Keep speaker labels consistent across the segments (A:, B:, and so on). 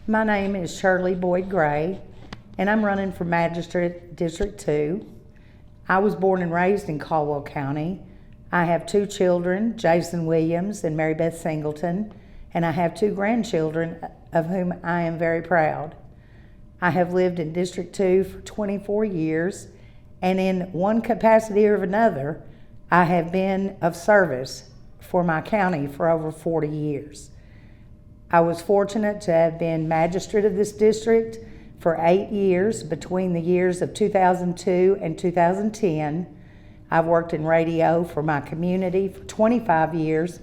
A: My name is Shirley Boyd Gray, and I'm running for Magistrate District 2. I was born and raised in Caldwell County. I have 2 children, Jason Williams and Mary Beth Singleton, and I have 2 grandchildren of whom I am very proud. I have lived in District 2 for 24 years, and in one capacity or another, I have been of service for my county for over 40 years. I was fortunate to have been magistrate of this district for 8 years between the years of 2002 and 2010. I've worked in radio for my community for 25 years,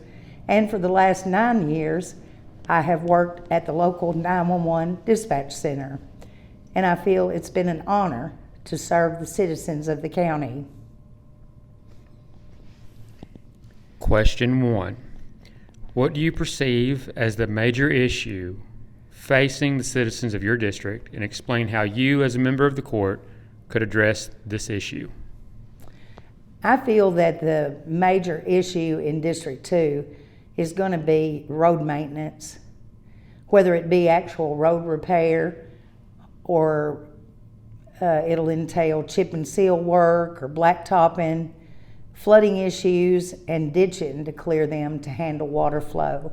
A: and for the last 9 years, I have worked at the local 911 dispatch center. And I feel it's been an honor to serve the citizens of the county.
B: Question 1. What do you perceive as the major issue facing the citizens of your district, and explain how you, as a member of the court, could address this issue?
A: I feel that the major issue in District 2 is going to be road maintenance, whether it be actual road repair or it'll entail chip and seal work or blacktopping, flooding issues, and ditching to clear them to handle water flow,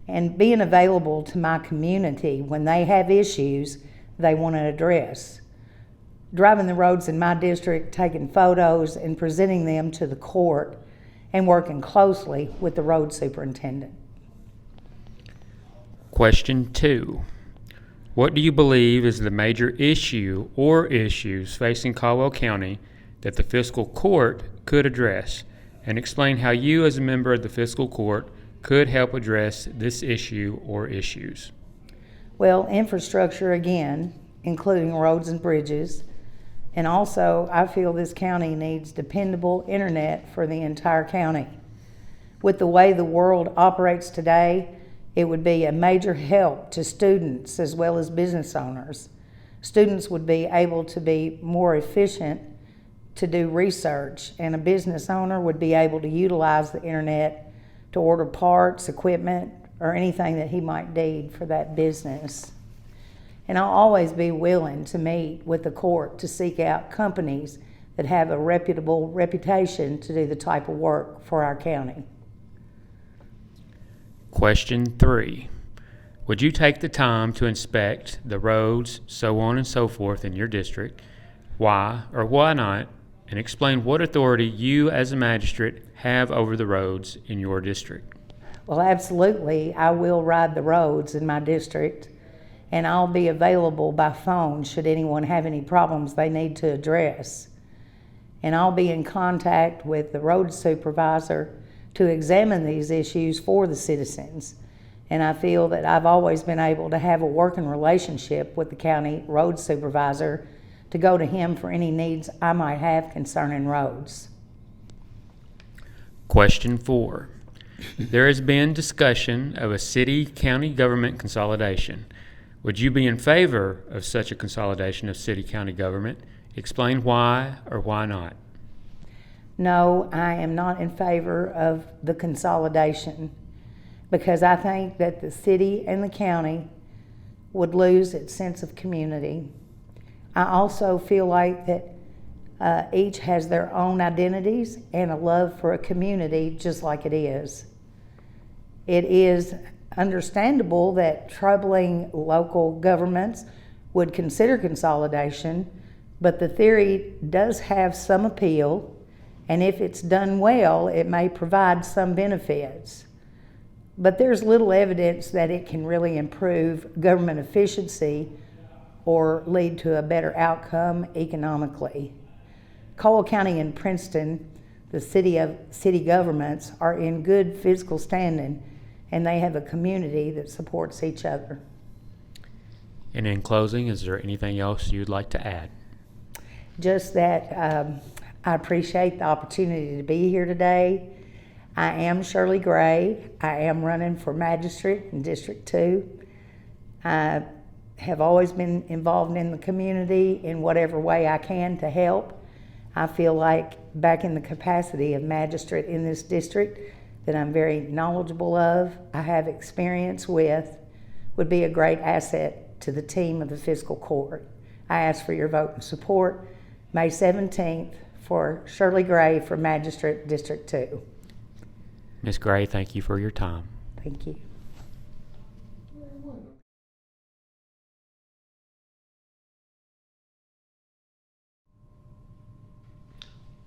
A: and being available to my community when they have issues they want to address. Driving the roads in my district, taking photos and presenting them to the court, and working closely with the road superintendent.
B: Question 2. What do you believe is the major issue or issues facing Caldwell County that the fiscal court could address, and explain how you, as a member of the fiscal court, could help address this issue or issues?
A: Well, infrastructure again, including roads and bridges. And also, I feel this county needs dependable internet for the entire county. With the way the world operates today, it would be a major help to students as well as business owners. Students would be able to be more efficient to do research, and a business owner would be able to utilize the internet to order parts, equipment, or anything that he might need for that business. And I'll always be willing to meet with the court to seek out companies that have a reputable reputation to do the type of work for our county.
B: Question 3. Would you take the time to inspect the roads, so on and so forth, in your district? Why or why not? And explain what authority you, as a magistrate, have over the roads in your district.
A: Well, absolutely, I will ride the roads in my district, and I'll be available by phone should anyone have any problems they need to address. And I'll be in contact with the road supervisor to examine these issues for the citizens. And I feel that I've always been able to have a working relationship with the county road supervisor to go to him for any needs I might have concerning roads.
B: Question 4. There has been discussion of a city-county government consolidation. Would you be in favor of such a consolidation of city-county government? Explain why or why not.
A: No, I am not in favor of the consolidation, because I think that the city and the county would lose its sense of community. I also feel like that each has their own identities and a love for a community, just like it is. It is understandable that troubling local governments would consider consolidation, but the theory does have some appeal, and if it's done well, it may provide some benefits. But there's little evidence that it can really improve government efficiency or lead to a better outcome economically. Caldwell County and Princeton, the city governments, are in good fiscal standing, and they have a community that supports each other.
B: And in closing, is there anything else you'd like to add?
A: Just that I appreciate the opportunity to be here today. I am Shirley Gray. I am running for Magistrate in District 2. I have always been involved in the community in whatever way I can to help. I feel like back in the capacity of magistrate in this district that I'm very knowledgeable of, I have experience with would be a great asset to the team of the fiscal court. I ask for your vote and support May 17th for Shirley Gray for Magistrate District 2.
B: Ms. Gray, thank you for your time.
A: Thank you.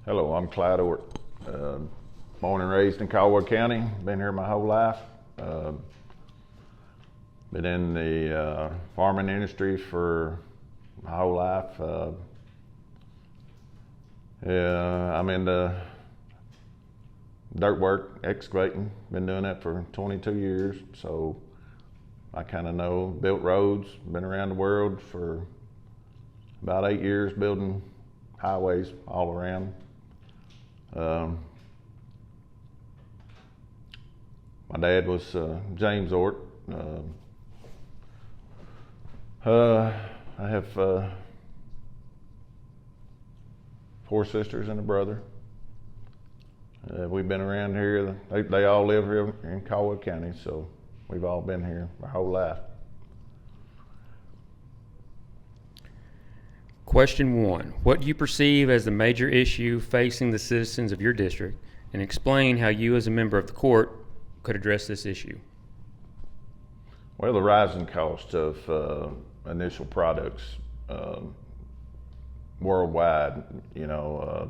C: Hello, I'm Clyde Ort. Born and raised in Caldwell County. Been here my whole life. Been in the farming industry for my whole life. I'm into dirt work, excavating. Been doing that for 22 years, so I kind of know. Built roads. Been around the world for about 8 years building highways all around. My dad was James Ort. I have 4 sisters and a brother. We've been around here. They all live here in Caldwell County, so we've all been here our whole life.
B: Question 1. What do you perceive as the major issue facing the citizens of your district, and explain how you as a member of the court could address this issue?
C: Well, the rising cost of initial products worldwide, to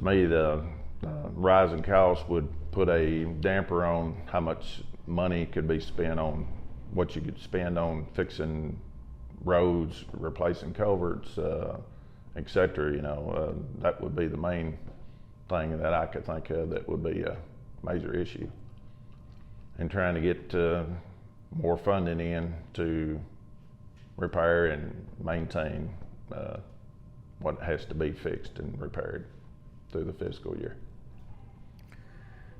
C: me the rising cost would put a damper on how much money could be spent on what you could spend on fixing roads, replacing culverts, etc. That would be the main thing that I could think of that would be a major issue. And trying to get more funding in to repair and maintain what has to be fixed and repaired through the fiscal year.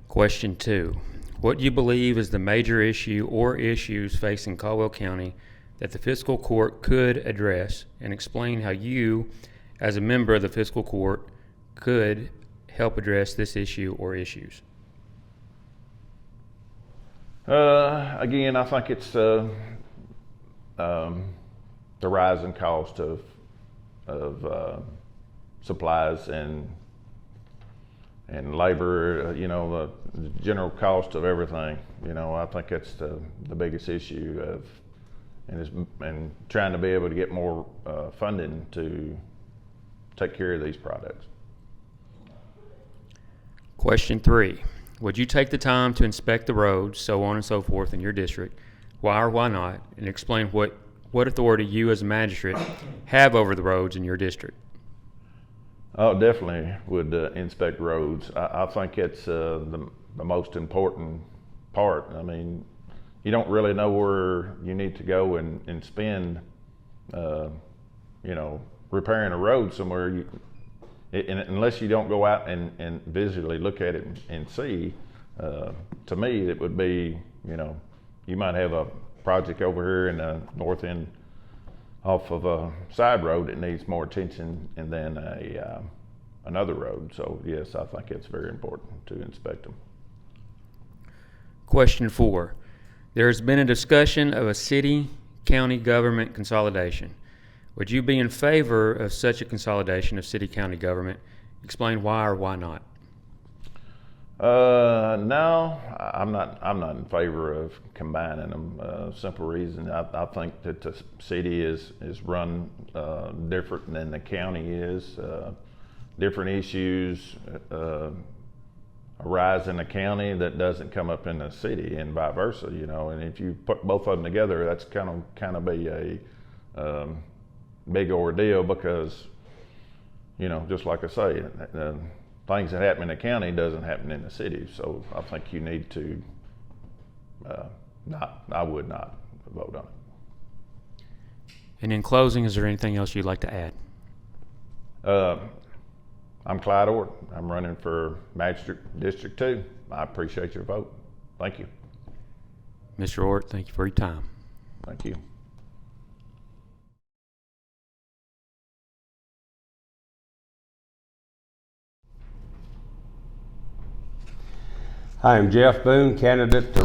B: Question 2. What do you believe is the major issue or issues facing Caldwell County that the fiscal court could address, and explain how you, as a member of the fiscal court, could help address this issue or issues?
C: Again, I think it's the rising cost of supplies and labor. The general cost of everything. I think that's the biggest issue of. And trying to be able to get more funding to take care of these products.
B: Question 3. Would you take the time to inspect the roads, so on and so forth, in your district? Why or why not? And explain what authority you as a magistrate have over the roads in your district.
C: Oh, definitely would inspect roads. I think it's the most important part. I mean, you don't really know where you need to go and spend, repairing a road somewhere. Unless you don't go out and visually look at it and see. To me, it would be, you might have a project over here in the north end off of a side road that needs more attention than another road. So yes, I think it's very important to inspect them.
B: Question 4. There has been a discussion of a city-county government consolidation. Would you be in favor of such a consolidation of city-county government? Explain why or why not.
C: No, I'm not in favor of combining them. Simple reason, I think that the city is run different than the county is. Different issues arise in the county that doesn't come up in the city, and vice versa. And if you put both of them together, that's kind of be a big ordeal, because just like I say, things that happen in the county doesn't happen in the city. So I think you need to I would not vote on it.
B: And in closing, is there anything else you'd like to add?
C: I'm Clyde Ort. I'm running for Magistrate District 2. I appreciate your vote. Thank you.
B: Mr. Ort, thank you for your time.
C: Thank you.
D: I am Jeff Boone, candidate to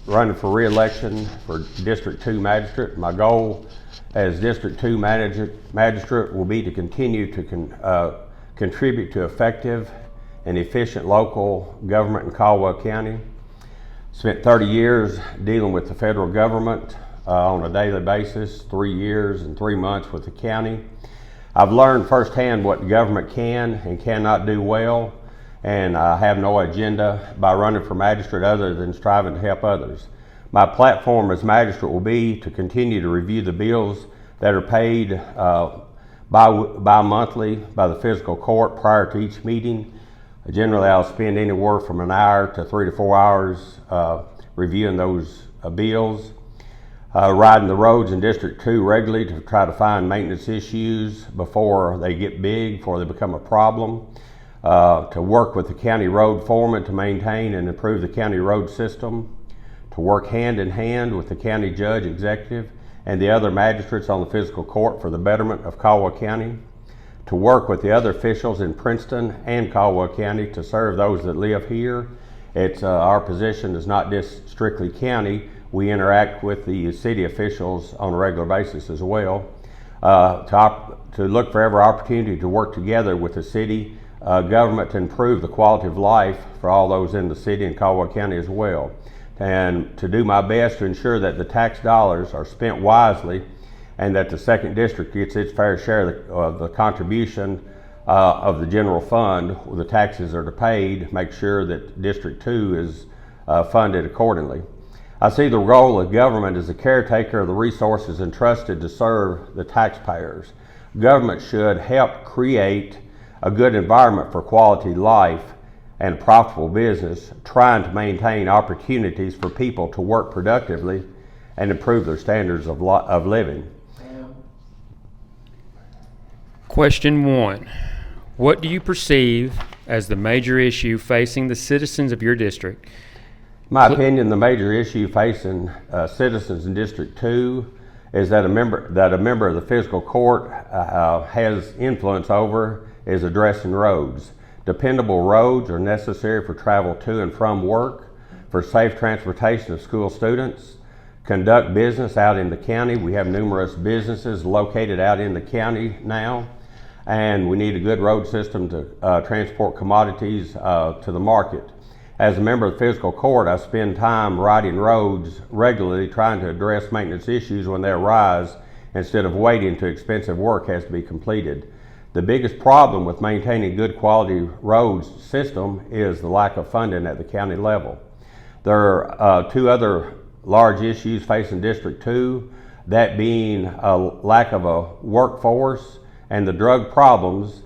D: running for re-election for District 2 Magistrate. My goal as District 2 Magistrate will be to continue to contribute to effective and efficient local government in Caldwell County. Spent 30 years dealing with the federal government on a daily basis, 3 years and 3 months with the county. I've learned firsthand what the government can and cannot do well, and I have no agenda by running for magistrate other than striving to help others. My platform as magistrate will be to continue to review the bills that are paid bi-monthly by the fiscal court prior to each meeting. Generally, I'll spend anywhere from an hour to 3 to 4 hours reviewing those bills. Riding the roads in District 2 regularly to try to find maintenance issues before they get big, before they become a problem. To work with the county road foreman to maintain and improve the county road system. To work hand in hand with the county judge, executive, and the other magistrates on the fiscal court for the betterment of Caldwell County. To work with the other officials in Princeton and Caldwell County to serve those that live here. It's our position is not just strictly county. We interact with the city officials on a regular basis as well. To look for every opportunity to work together with the city government to improve the quality of life for all those in the city and Caldwell County as well. And to do my best to ensure that the tax dollars are spent wisely and that the second district gets its fair share of the contribution of the general fund where the taxes are paid, make sure that District 2 is funded accordingly. I see the role of government as a caretaker of the resources entrusted to serve the taxpayers. Government should help create a good environment for quality life and profitable business, trying to maintain opportunities for people to work productively and improve their standards of living.
B: Question 1. What do you perceive as the major issue facing the citizens of your district?
D: In my opinion, the major issue facing citizens in District 2 is that a member of the fiscal court has influence over is addressing roads. Dependable roads are necessary for travel to and from work, for safe transportation of school students, conduct business out in the county. We have numerous businesses located out in the county now, and we need a good road system to transport commodities to the market. As a member of the fiscal court, I spend time riding roads regularly trying to address maintenance issues when they arise instead of waiting until expensive work has to be completed. The biggest problem with maintaining good quality roads system is the lack of funding at the county level. There are 2 other large issues facing District 2, that being a lack of a workforce and the drug problems.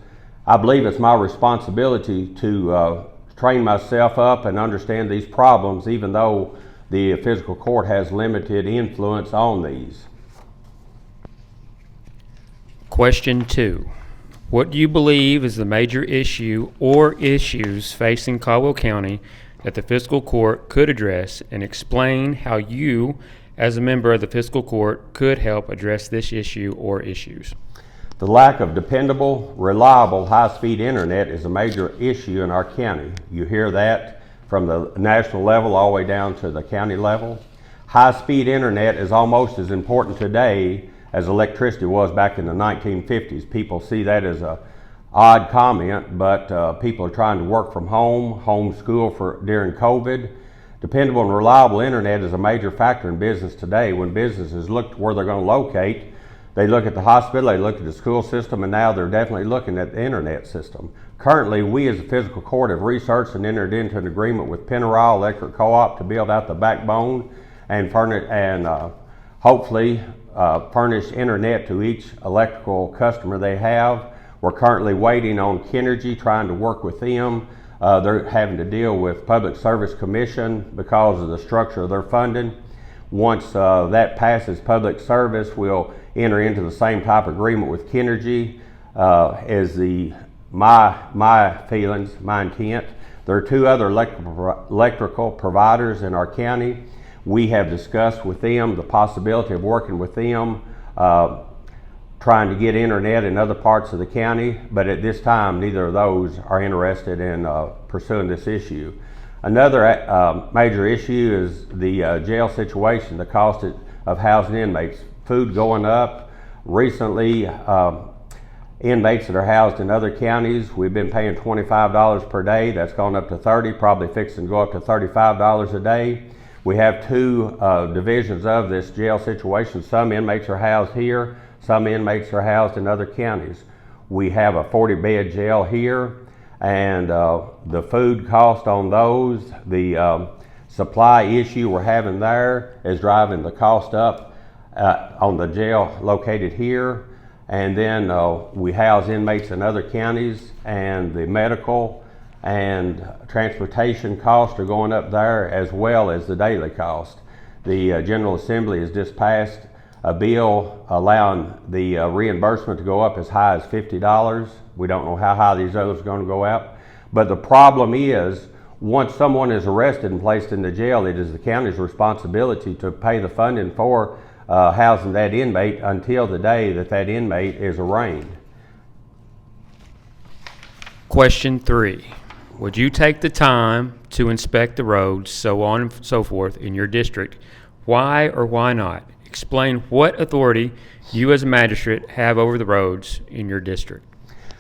D: I believe it's my responsibility to train myself up and understand these problems, even though the fiscal court has limited influence on these.
B: Question 2. What do you believe is the major issue or issues facing Caldwell County that the fiscal court could address, and explain how you, as a member of the fiscal court, could help address this issue or issues?
D: The lack of dependable, reliable, high-speed internet is a major issue in our county. You hear that from the national level all the way down to the county level. High-speed internet is almost as important today as electricity was back in the 1950s. People see that as a odd comment, but people are trying to work from home, homeschool during COVID. Dependable and reliable internet is a major factor in business today. When businesses look to where they're going to locate, they look at the hospital, they look at the school system, and now they're definitely looking at the internet system. Currently, we as a fiscal court have researched and entered into an agreement with Pennyroyal Electric Co-op to build out the backbone and hopefully furnish internet to each electrical customer they have. We're currently waiting on Kenergy, trying to work with them. They're having to deal with Public Service Commission because of the structure of their funding. Once that passes Public Service, we'll enter into the same type of agreement with Kenergy as my feelings, my intent. There are 2 other electrical providers in our county. We have discussed with them the possibility of working with them, trying to get internet in other parts of the county, but at this time, neither of those are interested in pursuing this issue. Another major issue is the jail situation, the cost of housing inmates. Food going up. Recently, inmates that are housed in other counties, we've been paying $25 per day. That's gone up to $30, probably fixing to go up to $35 a day. We have two divisions of this jail situation. Some inmates are housed here, some inmates are housed in other counties. We have a 40-bed jail here, and the food cost on those, the supply issue we're having there is driving the cost up on the jail located here. And then we house inmates in other counties, and the medical and transportation costs are going up there, as well as the daily cost. The General Assembly has just passed a bill allowing the reimbursement to go up as high as $50. We don't know how high these others are going to go up. But the problem is, once someone is arrested and placed in the jail, it is the county's responsibility to pay the funding for housing that inmate until the day that that inmate is arraigned.
B: Question 3. Would you take the time to inspect the roads, so on and so forth, in your district? Why or why not? Explain what authority you as a magistrate have over the roads in your district.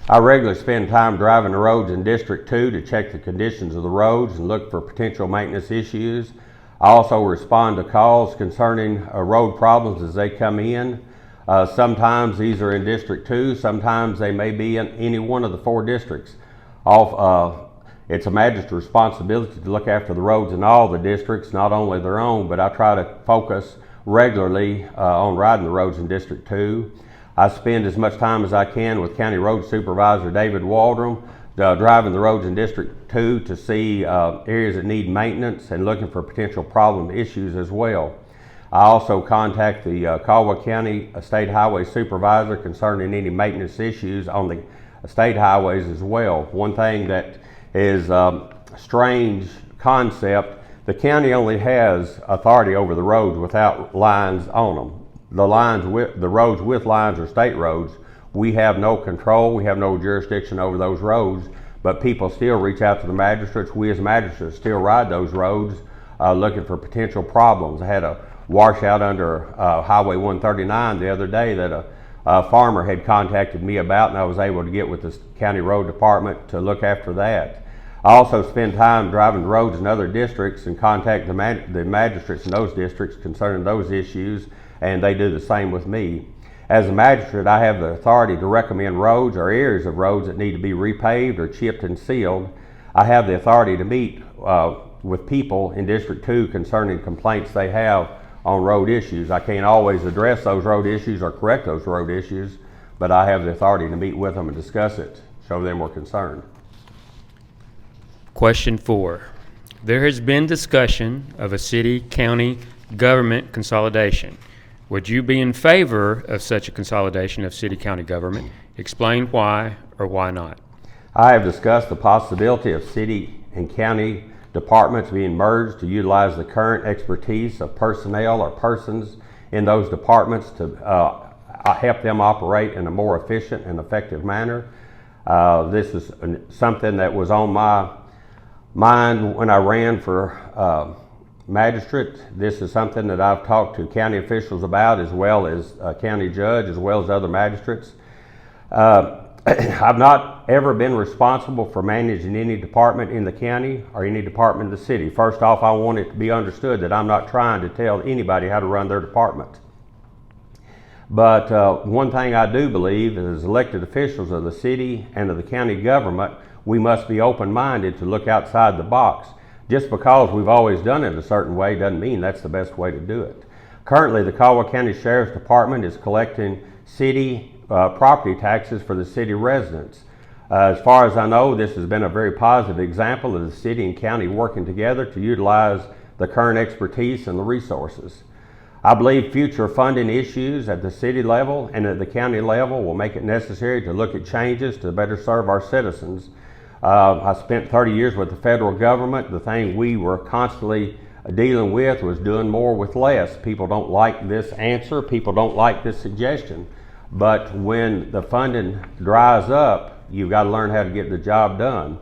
D: I regularly spend time driving the roads in District 2 to check the conditions of the roads and look for potential maintenance issues. I also respond to calls concerning road problems as they come in. Sometimes these are in District 2, sometimes they may be in any one of the 4 districts. It's a magistrate's responsibility to look after the roads in all the districts, not only their own, but I try to focus regularly on riding the roads in District 2. I spend as much time as I can with County Road Supervisor David Waldron, driving the roads in District 2 to see areas that need maintenance and looking for potential problem issues as well. I also contact the Caldwell County State Highway Supervisor concerning any maintenance issues on the state highways as well. One thing that is a strange concept, the county only has authority over the roads without lines on them. The roads with lines are state roads. We have no control, we have no jurisdiction over those roads, but people still reach out to the magistrates. We as magistrates still ride those roads looking for potential problems. I had a washout under Highway 139 the other day that a farmer had contacted me about, and I was able to get with the county road department to look after that. I also spend time driving the roads in other districts and contact the magistrates in those districts concerning those issues, and they do the same with me. As a magistrate, I have the authority to recommend roads or areas of roads that need to be repaved or chipped and sealed. I have the authority to meet with people in District 2 concerning complaints they have on road issues. I can't always address those road issues or correct those road issues, but I have the authority to meet with them and discuss it, show them we're concerned.
B: Question 4. There has been discussion of a city-county government consolidation. Would you be in favor of such a consolidation of city-county government? Explain why or why not.
D: I have discussed the possibility of city and county departments being merged to utilize the current expertise of personnel or persons in those departments to help them operate in a more efficient and effective manner. This is something that was on my mind when I ran for magistrate. This is something that I've talked to county officials about, as well as a county judge, as well as other magistrates. I've not ever been responsible for managing any department in the county or any department in the city. First off, I want it to be understood that I'm not trying to tell anybody how to run their department. But one thing I do believe is, as elected officials of the city and of the county government, we must be open-minded to look outside the box. Just because we've always done it a certain way doesn't mean that's the best way to do it. Currently, the Caldwell County Sheriff's Department is collecting city property taxes for the city residents. As far as I know, this has been a very positive example of the city and county working together to utilize the current expertise and the resources. I believe future funding issues at the city level and at the county level will make it necessary to look at changes to better serve our citizens. I spent 30 years with the federal government. The thing we were constantly dealing with was doing more with less. People don't like this answer. People don't like this suggestion. But when the funding dries up, you've got to learn how to get the job done.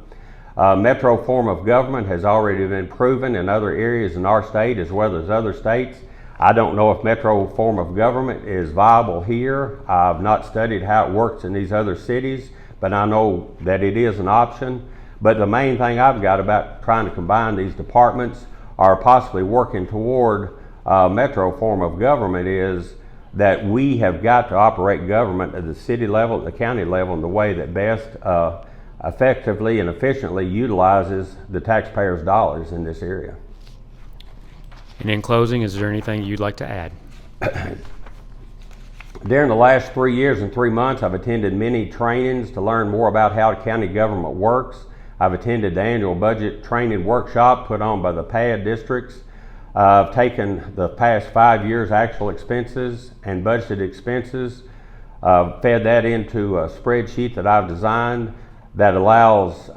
D: Metro form of government has already been proven in other areas in our state as well as other states. I don't know if Metro form of government is viable here. I've not studied how it works in these other cities, but I know that it is an option. But the main thing I've got about trying to combine these departments or possibly working toward Metro form of government is that we have got to operate government at the city level, at the county level, in the way that best effectively and efficiently utilizes the taxpayers' dollars in this area.
B: And in closing, is there anything you'd like to add?
D: During the last 3 years and 3 months, I've attended many trainings to learn more about how county government works. I've attended the annual budget training workshop put on by the PAD districts. I've taken the past 5 years' actual expenses and budgeted expenses, fed that into a spreadsheet that I've designed that allows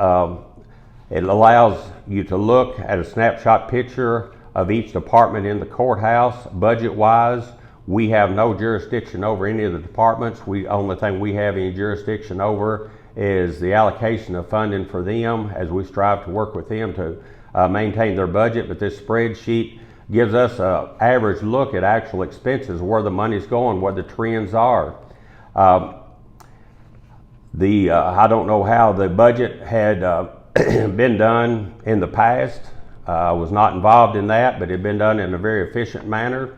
D: you to look at a snapshot picture of each department in the courthouse. Budget-wise, we have no jurisdiction over any of the departments. Only thing we have any jurisdiction over is the allocation of funding for them as we strive to work with them to maintain their budget. But this spreadsheet gives us an average look at actual expenses, where the money's going, what the trends are. I don't know how the budget had been done in the past. I was not involved in that, but it had been done in a very efficient manner.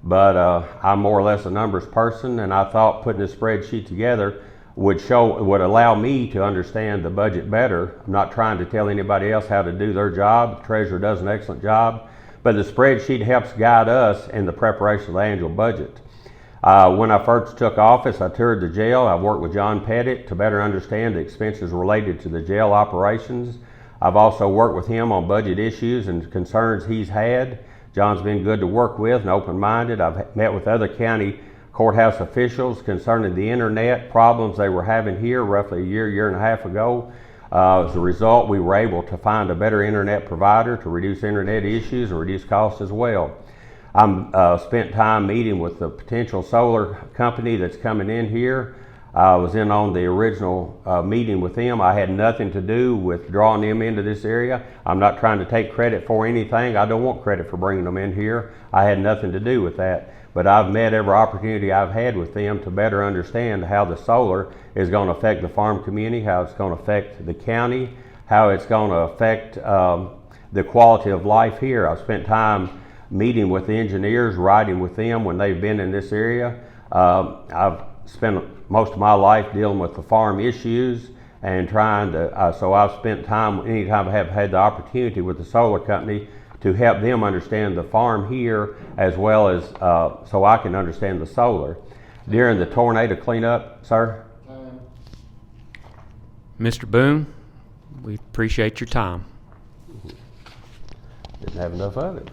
D: But I'm more or less a numbers person, and I thought putting this spreadsheet together would allow me to understand the budget better. I'm not trying to tell anybody else how to do their job. The treasurer does an excellent job, but the spreadsheet helps guide us in the preparation of the annual budget. When I first took office, I toured the jail. I worked with John Pettit to better understand the expenses related to the jail operations. I've also worked with him on budget issues and concerns he's had. John's been good to work with and open-minded. I've met with other county courthouse officials concerning the internet problems they were having here roughly a year and a half ago. As a result, we were able to find a better internet provider to reduce internet issues and reduce costs as well. I spent time meeting with the potential solar company that's coming in here. I was in on the original meeting with them. I had nothing to do with drawing them into this area. I'm not trying to take credit for anything. I don't want credit for bringing them in here. I had nothing to do with that. But I've met every opportunity I've had with them to better understand how the solar is going to affect the farm community, how it's going to affect the county, how it's going to affect the quality of life here. I've spent time meeting with the engineers, riding with them when they've been in this area. I've spent most of my life dealing with the farm issues and trying to, so I've spent time, anytime I have had the opportunity with the solar company, to help them understand the farm here as well as so I can understand the solar. During the tornado cleanup, sir?
B: Mr. Boone, we appreciate your time.
D: Didn't have enough of it.